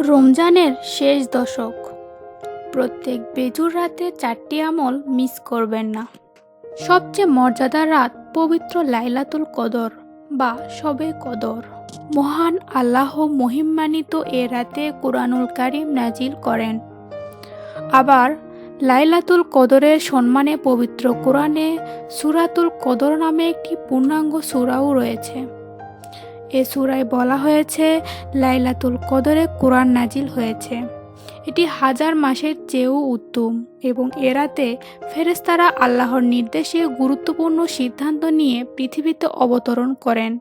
রমজানের শেষ দশক। প্রত্যেক বেজুর রাতে 4টি আমল মিস করবেন না। সবচেয়ে মর্যাদার রাত পবিত্র লাইলাতুল কদর বা শবে কদর। মহান আল্লাহ মহিমান্বিত এ রাতে কুরআনুল কারীম নাজিল করেন। আবার লাইলাতুল কদরের সম্মানে পবিত্র কুরআনে সূরাতুল কদর নামে একটি পূর্ণাঙ্গ সূরাও রয়েছে। এ সূরায় বলা হয়েছে লাইলাতুল কদরে কুরআন নাজিল হয়েছে। এটি 1000 মাসের চেয়েও উত্তম এবং এ রাতে ফেরেশতারা আল্লাহর নির্দেশে গুরুত্বপূর্ণ সিদ্ধান্ত নিয়ে পৃথিবীতে অবতরণ করেন।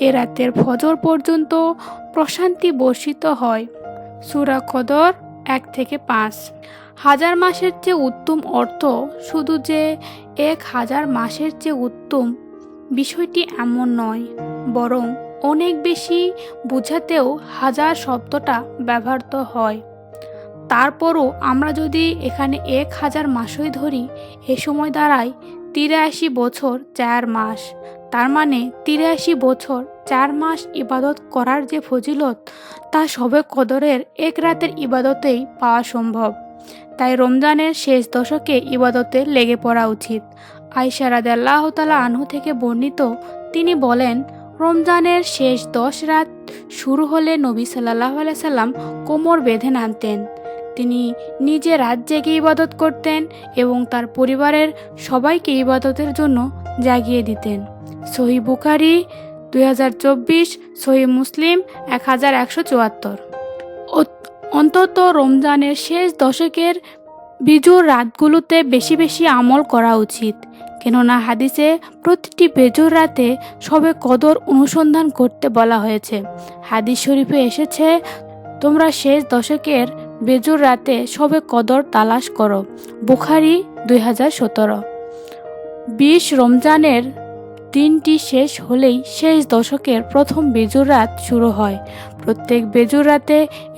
এ রাতের ফজর পর্যন্ত প্রশান্তি বর্ষিত হয়। সূরা কদর 1-5। 1000 মাসের চেয়ে উত্তম অর্থ শুধু যে 1000 মাসের চেয়ে উত্তম, বিষয়টি এমন নয়, বরং অনেক বেশি বোঝাতেও 1000 শব্দটা ব্যবহৃত হয়। তারপরও আমরা যদি এখানে 1000 মাসই ধরি, এ সময় দাঁড়ায় 83 বছর 4 মাস। তার মানে 83 বছর 4 মাস ইবাদত করার যে ফজিলত, তা শবে কদরের এক রাতের ইবাদতেই পাওয়া সম্ভব। তাই রমজানের শেষ দশকে ইবাদতে লেগে পড়া উচিত। আয়েশা রাদিয়াল্লাহু তাআলা আনহু থেকে বর্ণিত, তিনি বলেন, রমজানের শেষ 10 রাত শুরু হলে নবী সাল্লাল্লাহু আলাইহি সাল্লাম কোমর বেঁধে নামতেন। তিনি নিজে রাত জেগে ইবাদত করতেন এবং তার পরিবারের সবাইকে ইবাদতের জন্য জাগিয়ে দিতেন। সহিহ বুখারী 2024, সহিহ মুসলিম 1174। অন্তত রমজানের শেষ দশকের বিজুর রাতগুলোতে বেশি বেশি আমল করা উচিত। কেননা হাদিসে প্রতিটি বেজুর রাতে শবে কদর অনুসন্ধান করতে বলা হয়েছে। হাদিস শরীফে এসেছে, তোমরা শেষ দশকের বেজুর রাতে শবে কদর তালাশ করো। বুখারী 2017। 20 রমজানের দিনটি শেষ হলেই শেষ দশকের প্রথম বেজুর রাত শুরু হয়। প্রত্যেক বেজুর রাতে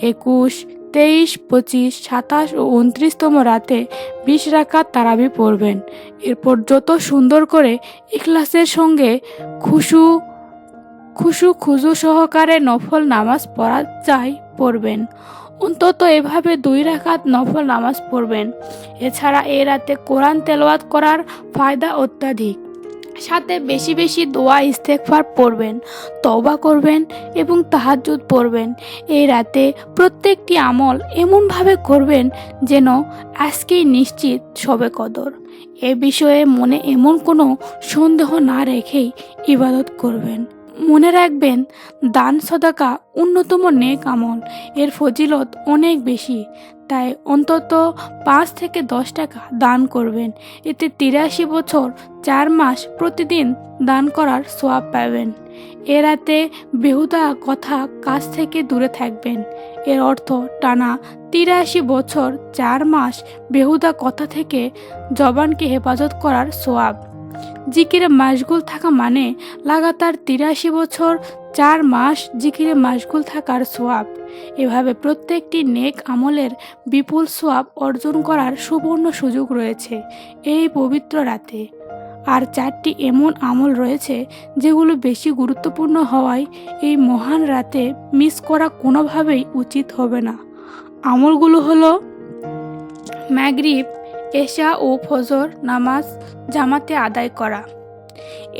21, 23, 25, 27 ও 29তম রাতে 20 রাকাত তারাবি পড়বেন। এরপর যত সুন্দর করে ইখলাসের সঙ্গে খুশু সহকারে নফল নামাজ পড়া যায় পড়বেন। অন্তত এভাবে 2 রাকাত নফল নামাজ পড়বেন। এছাড়া এ রাতে কোরআন তেলাওয়াত করার ফায়দা অত্যাধিক। সাথে বেশি বেশি দোয়া ইস্তেগফার পড়বেন, তওবা করবেন এবং তাহাজ্জুদ পড়বেন। এই রাতে প্রত্যেকটি আমল এমনভাবে করবেন যেন আজকেই নিশ্চিত শবে কদর। এ বিষয়ে মনে এমন কোনো সন্দেহ না রেখেই ইবাদত করবেন। মনে রাখবেন, দান সদাকা অন্যতম নেক আমল। এর ফজিলত অনেক বেশি। তাই অন্তত 5 থেকে 10 টাকা দান করবেন। এতে 83 বছর 4 মাস প্রতিদিন দান করার সওয়াব পাবেন। এ রাতে বেহুদা কথা কাজ থেকে দূরে থাকবেন। এর অর্থ টানা 83 বছর 4 মাস বেহুদা কথা থেকে জবানকে হেফাজত করার সওয়াব। জিকিরে মাশগুল থাকা মানে লাগাতার 83 বছর 4 মাস জিকিরে মাশগুল থাকার সওয়াব। এভাবে প্রত্যেকটি নেক আমলের বিপুল সওয়াব অর্জন করার সুবর্ণ সুযোগ রয়েছে এই পবিত্র রাতে। আর 4টি এমন আমল রয়েছে যেগুলো বেশি গুরুত্বপূর্ণ হওয়ায় এই মহান রাতে মিস করা কোনোভাবেই উচিত হবে না। আমলগুলো হলো মাগরিব, এশা ও ফজর নামাজ জামাতে আদায় করা।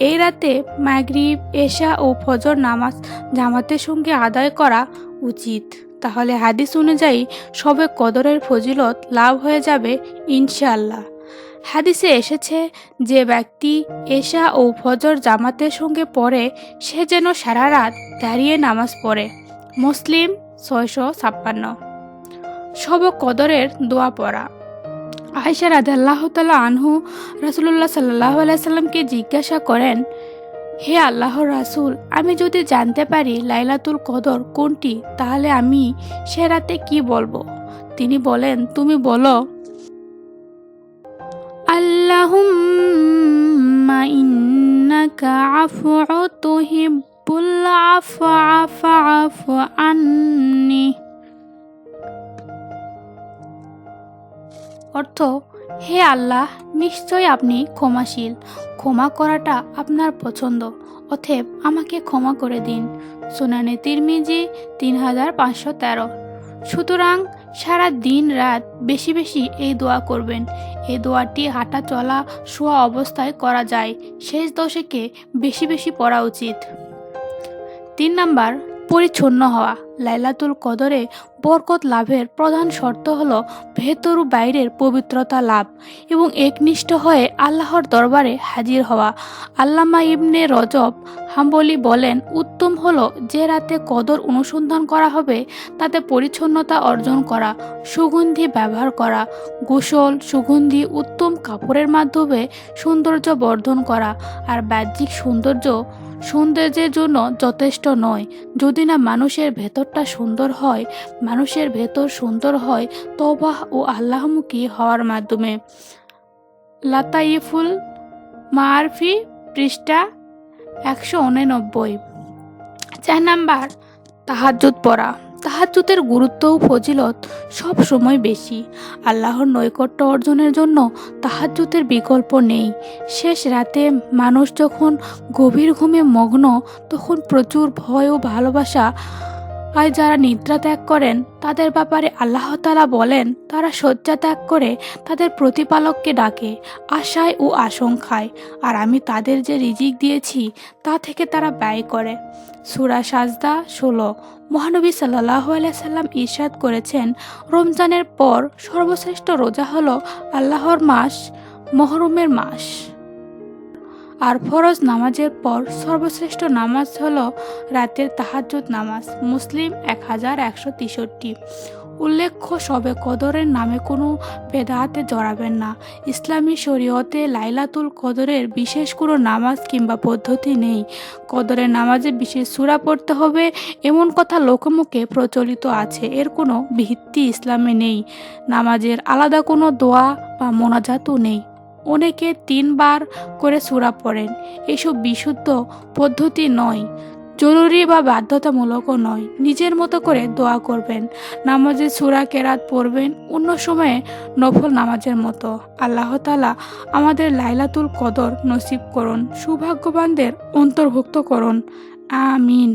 এই রাতে মাগরিব, এশা ও ফজর নামাজ জামাতের সঙ্গে আদায় করা উচিত। তাহলে হাদিস অনুযায়ী শবে কদরের ফজিলত লাভ হয়ে যাবে ইনশাআল্লাহ। হাদিসে এসেছে, যে ব্যক্তি এশা ও ফজর জামাতের সঙ্গে পড়ে সে যেন সারা রাত দাঁড়িয়ে নামাজ পড়ে। মুসলিম 656। শবে কদরের দোয়া পড়া। আয়েশা রাদিয়াল্লাহু তাআলা আনহু রাসূলুল্লাহ সাল্লাল্লাহু আলাইহি সাল্লামকে জিজ্ঞাসা করেন, হে আল্লাহর রাসূল, আমি যদি জানতে পারি লাইলাতুল কদর কোনটি, তাহলে আমি সে রাতে কি বলবো? তিনি বলেন, তুমি বলো, আল্লাহুম্মা ইন্নাকা আফুউ তুহিব্বুল আফওয়া ফাআফু আন্নি। অর্থ, হে আল্লাহ, নিশ্চয় আপনি ক্ষমাশীল, ক্ষমা করাটা আপনার পছন্দ, অতএব আমাকে ক্ষমা করে দিন। সুনানে তিরমিজি 3513। সুতরাং সারা দিন রাত বেশি বেশি এই দোয়া করবেন। এই দোয়াটি হাঁটা চলা শোয়া অবস্থায় করা যায়। শেষ দশকে বেশি বেশি পড়া উচিত। 3 নাম্বার, পরিচ্ছন্ন হওয়া। লাইলাতুল কদরে বরকত লাভের প্রধান শর্ত হল ভেতর ও বাইরের পবিত্রতা লাভ এবং একনিষ্ঠ হয়ে আল্লাহর দরবারে হাজির হওয়া। আল্লামা ইবনে রজব হাম্বলি বলেন, উত্তম হলো যে রাতে কদর অনুসন্ধান করা হবে তাতে পরিচ্ছন্নতা অর্জন করা, সুগন্ধি ব্যবহার করা, গোসল, সুগন্ধি, উত্তম কাপড়ের মাধ্যমে সৌন্দর্য বর্ধন করা। আর বাহ্যিক সৌন্দর্যের জন্য যথেষ্ট নয়। যদি না মানুষের ভেতরটা সুন্দর হয়, মানুষের ভেতর সুন্দর হয় তওবাহ ও আল্লাহমুখী হওয়ার মাধ্যমে। লাতাইফুল মাআরিফি পৃষ্ঠা 189। 4 নাম্বার, তাহাজ্জুদ পড়া। তাহাজ্জুদের গুরুত্ব ও ফজিলত সব সময় বেশি। আল্লাহর নৈকট্য অর্জনের জন্য তাহাজ্জুদের বিকল্প নেই। শেষ রাতে মানুষ যখন গভীর ঘুমে মগ্ন, তখন প্রচুর ভয় ও ভালোবাসা আর যারা নিদ্রা ত্যাগ করেন তাদের ব্যাপারে আল্লাহ তাআলা বলেন, তারা শয্যা ত্যাগ করে তাদের প্রতিপালককে ডাকে আশায় ও আশঙ্কায়, আর আমি তাদের যে রিজিক দিয়েছি তা থেকে তারা ব্যয় করে। সূরা সাজদা 16। মহানবী সাল্লাল্লাহু আলাইহি সাল্লাম ইরশাদ করেছেন, রমজানের পর সর্বশ্রেষ্ঠ রোজা হলো আল্লাহর মাস মুহররমের মাস। আর ফরজ নামাজের পর সর্বশ্রেষ্ঠ নামাজ হলো রাতের তাহাজ্জুদ নামাজ। মুসলিম 1163। উল্লেখ্য, শবে কদরের নামে কোনো বেদাতে জড়াবেন না। ইসলামী শরীয়তে লাইলাতুল কদরের বিশেষ কোনো নামাজ কিংবা পদ্ধতি নেই। কদরের নামাজে বিশেষ সূরা পড়তে হবে এমন কথা লোকমুখে প্রচলিত আছে, এর কোনো ভিত্তি ইসলামে নেই। নামাজের আলাদা কোনো দোয়া বা মোনাজাতও নেই। অনেকে 3 বার করে সূরা পড়েন। এসব বিশুদ্ধ পদ্ধতি নয়, জরুরি বা বাধ্যতামূলকও নয়। নিজের মতো করে দোয়া করবেন। নামাজে সূরা কেরাত পড়বেন অন্য সময়ে নফল নামাজের মতো। আল্লাহ তাআলা আমাদের লাইলাতুল কদর নসিব করুন, সৌভাগ্যবানদের অন্তর্ভুক্ত করুন। আমিন।